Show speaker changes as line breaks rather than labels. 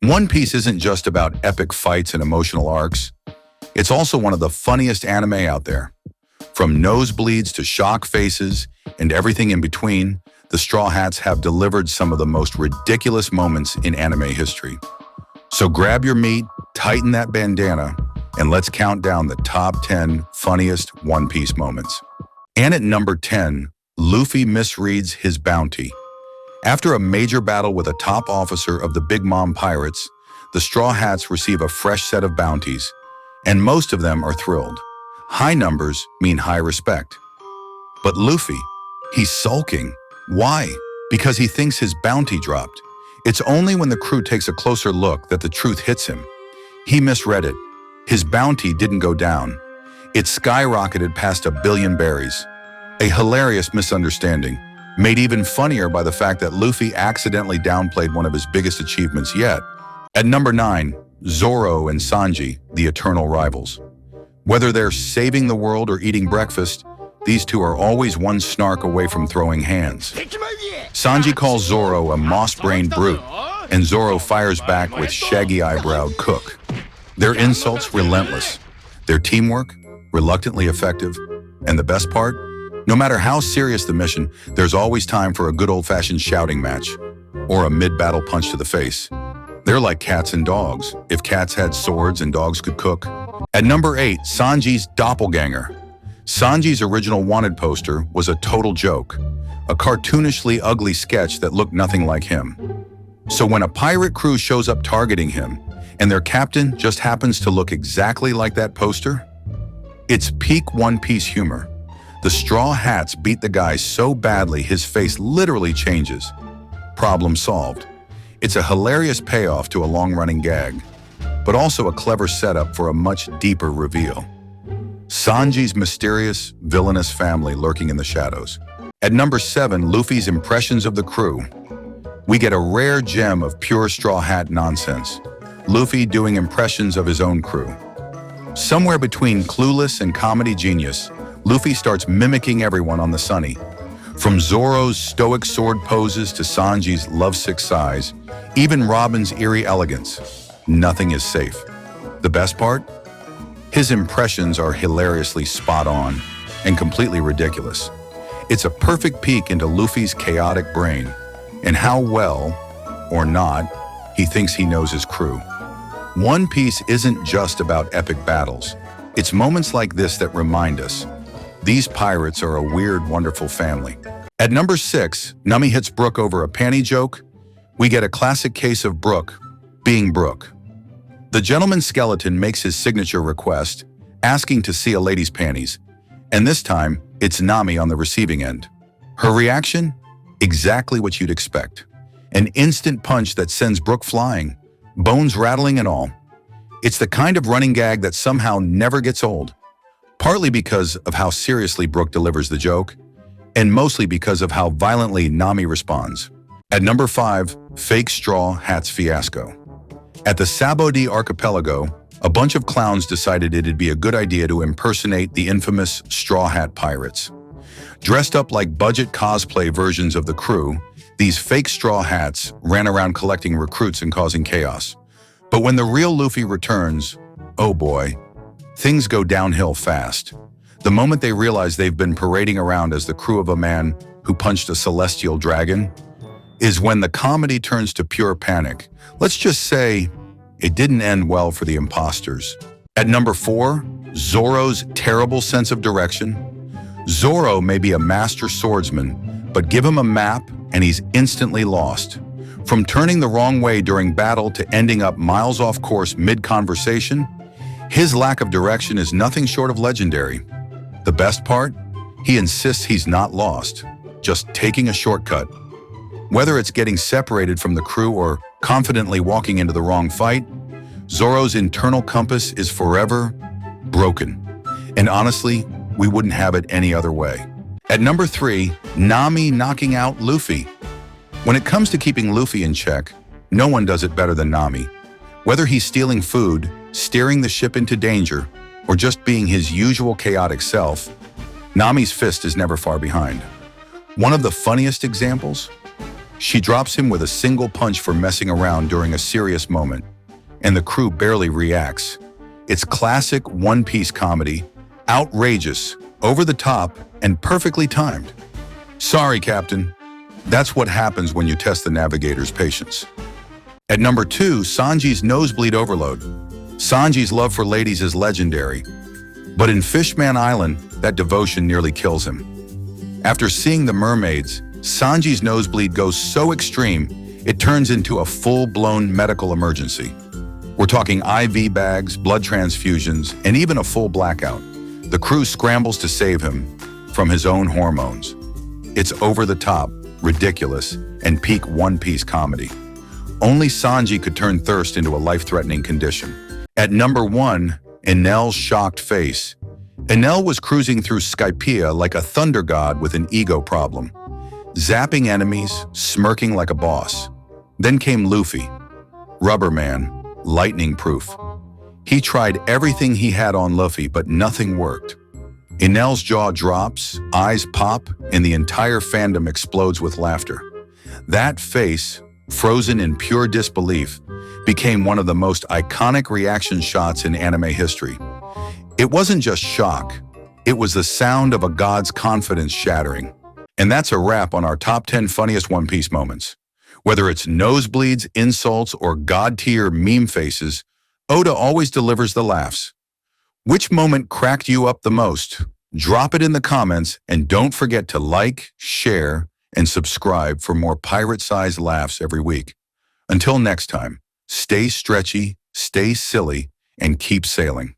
One Piece isn't just about epic fights and emotional arcs. It's also one of the funniest anime out there. From nosebleeds to shock faces and everything in between, the Straw Hats have delivered some of the most ridiculous moments in anime history. So grab your meat, tighten that bandana, and let's count down the top 10 funniest One Piece moments. And at number 10, Luffy misreads his bounty. After a major battle with a top officer of the Big Mom Pirates, the Straw Hats receive a fresh set of bounties, and most of them are thrilled. High numbers mean high respect. But Luffy, he's sulking. Why? Because he thinks his bounty dropped. It's only when the crew takes a closer look that the truth hits him. He misread it. His bounty didn't go down. It skyrocketed past 1 billion berries. A hilarious misunderstanding, made even funnier by the fact that Luffy accidentally downplayed one of his biggest achievements yet. At number 9, Zoro and Sanji, the eternal rivals. Whether they're saving the world or eating breakfast, these two are always one snark away from throwing hands. Sanji calls Zoro a moss-brained brute, and Zoro fires back with shaggy-eyebrowed cook. Their insults relentless, their teamwork reluctantly effective, and the best part? No matter how serious the mission, there's always time for a good old-fashioned shouting match, or a mid-battle punch to the face. They're like cats and dogs, if cats had swords and dogs could cook. At number 8, Sanji's doppelganger. Sanji's original wanted poster was a total joke, a cartoonishly ugly sketch that looked nothing like him. So when a pirate crew shows up targeting him, and their captain just happens to look exactly like that poster, it's peak One Piece humor. The Straw Hats beat the guy so badly his face literally changes. Problem solved. It's a hilarious payoff to a long-running gag, but also a clever setup for a much deeper reveal. Sanji's mysterious, villainous family lurking in the shadows. At number 7, Luffy's impressions of the crew. We get a rare gem of pure Straw Hat nonsense. Luffy doing impressions of his own crew. Somewhere between clueless and comedy genius, Luffy starts mimicking everyone on the Sunny. From Zoro's stoic sword poses to Sanji's lovesick sighs, even Robin's eerie elegance, nothing is safe. The best part? His impressions are hilariously spot on and completely ridiculous. It's a perfect peek into Luffy's chaotic brain and how well, or not, he thinks he knows his crew. One Piece isn't just about epic battles. It's moments like this that remind us, these pirates are a weird, wonderful family. At number 6, Nami hits Brook over a panty joke. We get a classic case of Brook being Brook. The gentleman skeleton makes his signature request, asking to see a lady's panties. And this time, it's Nami on the receiving end. Her reaction? Exactly what you'd expect. An instant punch that sends Brook flying, bones rattling and all. It's the kind of running gag that somehow never gets old. Partly because of how seriously Brook delivers the joke, and mostly because of how violently Nami responds. At number 5, Fake Straw Hats Fiasco. At the Sabodi Archipelago, a bunch of clowns decided it'd be a good idea to impersonate the infamous Straw Hat Pirates. Dressed up like budget cosplay versions of the crew, these fake straw hats ran around collecting recruits and causing chaos. But when the real Luffy returns, oh boy, things go downhill fast. The moment they realize they've been parading around as the crew of a man who punched a celestial dragon is when the comedy turns to pure panic. Let's just say it didn't end well for the imposters. At number 4, Zoro's terrible sense of direction. Zoro may be a master swordsman, but give him a map and he's instantly lost. From turning the wrong way during battle to ending up miles off course mid-conversation, his lack of direction is nothing short of legendary. The best part? He insists he's not lost, just taking a shortcut. Whether it's getting separated from the crew or confidently walking into the wrong fight, Zoro's internal compass is forever broken. And honestly, we wouldn't have it any other way. At number 3, Nami knocking out Luffy. When it comes to keeping Luffy in check, no one does it better than Nami. Whether he's stealing food, steering the ship into danger, or just being his usual chaotic self, Nami's fist is never far behind. One of the funniest examples? She drops him with a single punch for messing around during a serious moment, and the crew barely reacts. It's classic One Piece comedy, outrageous, over the top, and perfectly timed. Sorry, Captain. That's what happens when you test the navigator's patience. At number 2, Sanji's nosebleed overload. Sanji's love for ladies is legendary, but in Fishman Island, that devotion nearly kills him. After seeing the mermaids, Sanji's nosebleed goes so extreme, it turns into a full-blown medical emergency. We're talking IV bags, blood transfusions, and even a full blackout. The crew scrambles to save him from his own hormones. It's over the top, ridiculous, and peak One Piece comedy. Only Sanji could turn thirst into a life-threatening condition. At number 1, Enel's shocked face. Enel was cruising through Skypiea like a thunder god with an ego problem, zapping enemies, smirking like a boss. Then came Luffy, Rubber Man, lightning proof. He tried everything he had on Luffy, but nothing worked. Enel's jaw drops, eyes pop, and the entire fandom explodes with laughter. That face, frozen in pure disbelief, became one of the most iconic reaction shots in anime history. It wasn't just shock, it was the sound of a god's confidence shattering. And that's a wrap on our top 10 funniest One Piece moments. Whether it's nosebleeds, insults, or god-tier meme faces, Oda always delivers the laughs. Which moment cracked you up the most? Drop it in the comments, and don't forget to like, share, and subscribe for more pirate-sized laughs every week. Until next time, stay stretchy, stay silly, and keep sailing.